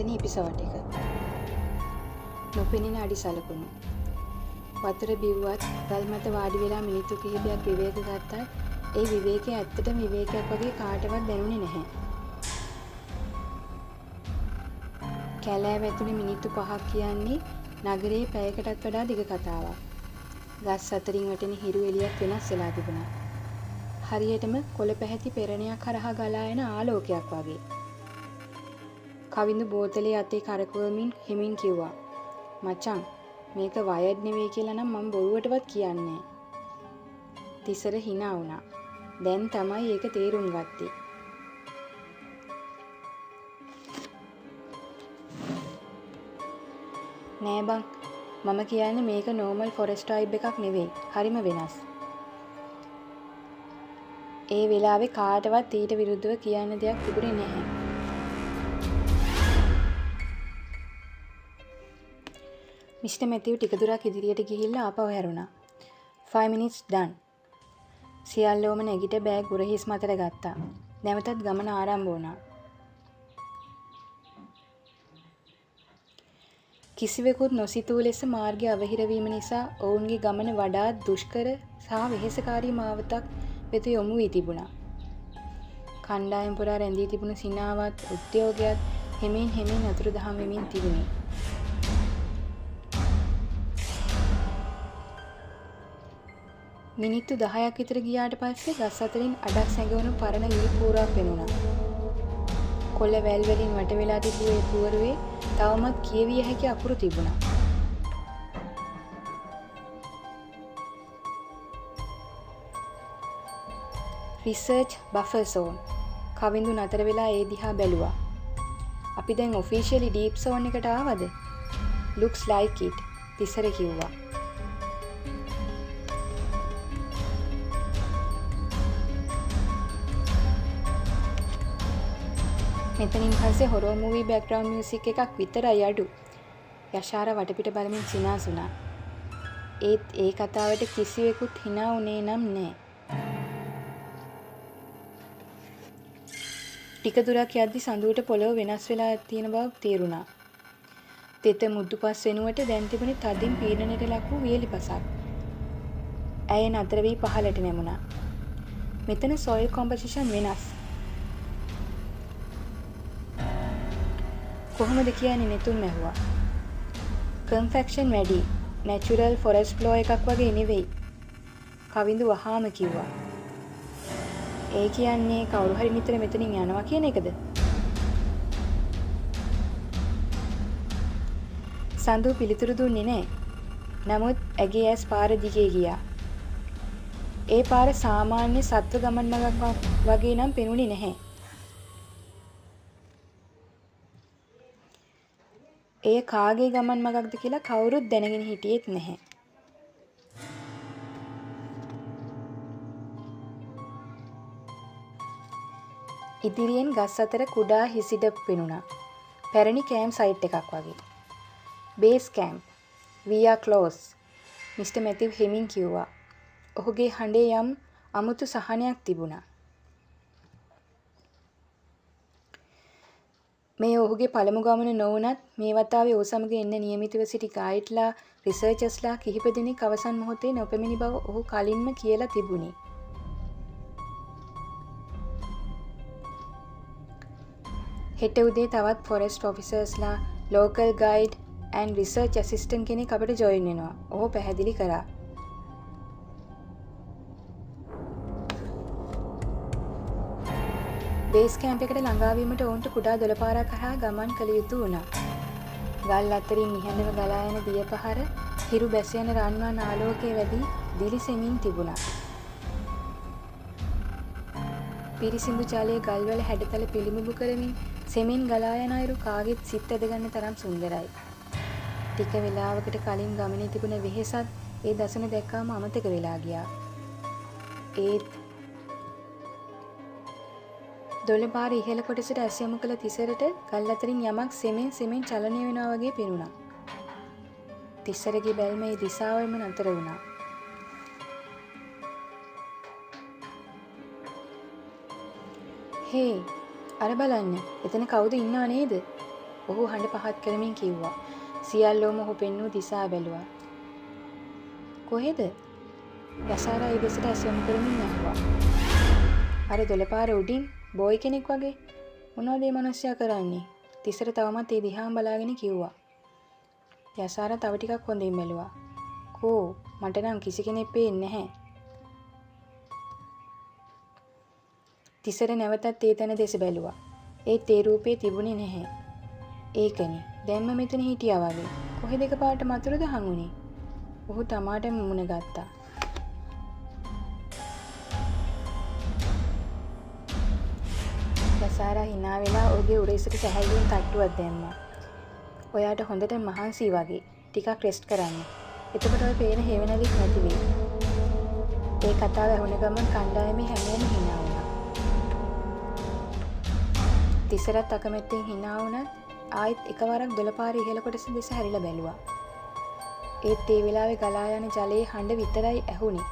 පස්වෙනි එපිසෝඩ් එක. නොපෙනෙන අඩි සලකුණු. වතුර බිව්වත් ගල් මත වාඩි වෙලා මිනිත්තු කිහිපයක් විවේක ගත්තත් ඒ විවේකයේ ඇත්තටම විවේකයක් වගේ කාටවත් දැනුනේ නැහැ. කැලෑ වැතුනේ මිනිත්තු 5ක් කියන්නේ නගරයේ පැයකටත් වඩා දිග කතාවක්. ගස් අතරින් වැටෙන හිරු එළියක් වෙනස් වෙලා තිබුණා. හරියටම කොළ පැහැති පෙරණයක් හරහා ගලා යන ආලෝකයක් වගේ. කවිඳු බෝතලේ අතේ කරකවමින් හිමින් කිව්වා, මචං මේක වයර්ඩ් නෙවෙයි කියලා නම් මම බොරුවටවත් කියන්නේ නෑ. තිසර hina වුණා. දැන් තමයි ඒක තේරුම් ගත්තේ. නෑ බං, මම කියන්නේ මේක normal forest tribe එකක් නෙවෙයි. හරිම වෙනස්. ඒ වෙලාවේ කාටවත් ඊට විරුද්ධව කියන්න දෙයක් තිබුණේ නැහැ. මිස්ටර් මැතිව් ටික දුරක් ඉදිරියට ගිහිල්ලා ආපහු හැරුණා. 5 minutes done. සියල්ලෝම නැගිට බෑග් උරහිස් මතට ගත්තා. නැවතත් ගමන ආරම්භ වුණා. කිසිවෙකුත් නොසිතූ ලෙස මාර්ගය අවහිර වීම නිසා ඔවුන්ගේ ගමන වඩාත් දුෂ්කර සහ වෙහෙසකාරී මාවතක් වෙත යොමු වී තිබුණා. කණ්ඩායම් පුරා රැඳී තිබුණු සිනාවත් උද්‍යෝගයත් හෙමින් අතුරුදහන් වෙමින් තිබුණේ. මිනිත්තු 10ක් විතර ගියාට පස්සේ ගස් අතරින් අඩක් සැඟවුණු පරණ ලී පුවරුවක් පෙනුණා. කොළ වැල් වලින් වට වෙලා තිබූ ඒ පුවරුවේ තවමත් කියවිය හැකි අකුරු තිබුණා. Research buffer zone. කවිඳු නතර වෙලා ඒ දිහා බැලුවා. අපි දැන් ඔෆිෂියලි ඩීප් සෝන් එකට ආවද? looks like it. තිසර කිව්වා. මෙතනින් පස්සේ හොරර් මූවී බෑග්ග්‍රවුන්ඩ් මියුසික් එකක් විතරයි අඩු. යශාර වටපිට බලමින් සිනාසුණා. ඒත් ඒ කතාවට කිසිවෙකුත් hina වුණේ නම් නෑ. ටික දුරක් යද්දි සඳුවට පොළව වෙනස් වෙලා තියෙන බව තේරුණා. තෙත මුද්දුපස් වෙනුවට දැන් තිබුණේ තදින් පීඩනයට ලක් වූ වියලිපසක්. ඇය නතර වී පහළට නැමුණා. මෙතන සොයිල් කොම්පොසිෂන් වෙනස්. කොහොමද කියන්නේ නෙතුම් ඇහුවා. කන්ෆෙක්ෂන් වැඩි. නැචරල් ෆොරෙස්ට් ෆ්ලෝ එකක් වගේ නෙවෙයි. කවිඳු වහාම කිව්වා. ඒ කියන්නේ කවුරු හරි නිතර මෙතනින් යනවා කියන එකද? සඳු පිළිතුරු දුන්නේ නැහැ. නමුත් ඇගේ ඇස් පාර දිගේ ගියා. ඒ පාර සාමාන්‍ය සත්ව ගමන් මඟක් වගේ නම් පෙනුනේ නැහැ. එය කාගේ ගමන් මගක්ද කියලා කවුරුත් දැනගෙන හිටියෙත් නැහැ. ඉදිරියෙන් ගස් අතර කුඩා හිසිඩ පෙනුණා. පැරණි කෑම්ප් සයිට් එකක් වගේ. Base camp. We are close. Mister Matthew හෙමින් කිව්වා. ඔහුගේ හඬේ යම් අමුතු සහනයක් තිබුණා. මේ ඔහුගේ පළමු ගමන නොවුනත් මේ වතාවේ ඔහු සමග එන්න නියමිතව සිටි ගයිඩ්ලා රිසර්චර්ස්ලා කිහිප දෙනෙක් අවසන් මොහොතේ නොපැමිණි බව ඔහු කලින්ම කියලා තිබුණේ. හෙට උදේ තවත් ෆොරෙස්ට් ඔෆිසර්ස්ලා local guide and research assistant කෙනෙක් අපිට ජොයින් වෙනවා. ඔහු පැහැදිලි කරා. බේස් කැම්ප් එකට ළඟා වීමට ඔවුන්ට කුඩා දොළපාරක් හරහා ගමන් කළ යුතු වුණා. ගල් අතරින් නිහඬව ගලා යන දිය පහර හිරු බැස යන රන්වන් ආලෝකයේ වැඩි දිලිසෙමින් තිබුණා. පිරිසිදු ජලයේ ගල්වල හැඩතල පිළිඹු කරමින් සෙමින් ගලා යන අයුරු කාගෙත් සිත් ඇදගන්න තරම් සුන්දරයි. ටික වෙලාවකට කලින් ගමනේ තිබුණ වෙහෙසත් ඒ දසුන දැක්කාම අමතක වෙලා ගියා. ඒත් දොළපාර ඉහළ කොටසට ඇස් යොමු කළ තිසරට ගල් අතරින් යමක් සෙමෙන් චලනය වෙනවා වගේ පෙනුණා. තිසරගේ බැල්ම ඒ දිශාවෙම නතර වුණා. හේ, අර බලන්න. එතන කවුද ඉන්නව නේද? ඔහු හඬ පහත් කරමින් කිව්වා. සියල්ලෝම ඔහු පෙන්වූ දිසා බැලුවා. කොහෙද? යසාරා ඒ දෙසට ඇස් යොමු කරමින් ඇහුවා. අර දොළපාර උඩින් බෝයි කෙනෙක් වගේ. මොනවද මේ මිනිස්සයා කරන්නේ? තිසර තවමත් ඒ දිහාම බලාගෙන කිව්වා. යසාරා තව ටිකක් හොඳින් බැලුවා. කෝ මට නම් කිසි කෙනෙක් පේන්නේ නැහැ. තිසර නැවතත් ඒ තැන දෙස බැලුවා. ඒත් ඒ රූපේ තිබුණේ නැහැ. ඒකනේ දැන්ම මෙතන හිටියා වගේ. කොහෙද එකපාරට මතුරුද හංගුනේ? ඔහු තමාටම මුණ ගත්තා. යසාරා hina වෙලා ඔහුගේ උරහිසට සැහැල්ලුවෙන් තට්ටුවක් දැම්මා. ඔයාට හොඳට මහන්සි වගේ. ටිකක් රෙස්ට් කරන්න. එතකොට ඔය පේන හේවණලික් නැති වෙයි. ඒ කතාව ඇහුණ ගමන් කණ්ඩායමේ හැමෝම hina වුණා. තිසරත් අකමැත්තෙන් hina වුණත් ආයෙත් එකවරක් දොළපාරේ ඉහළ කොටස දෙස හැරිලා බැලුවා. ඒත් ඒ වෙලාවේ ගලා යන ජලයේ හඬ විතරයි ඇහුනේ.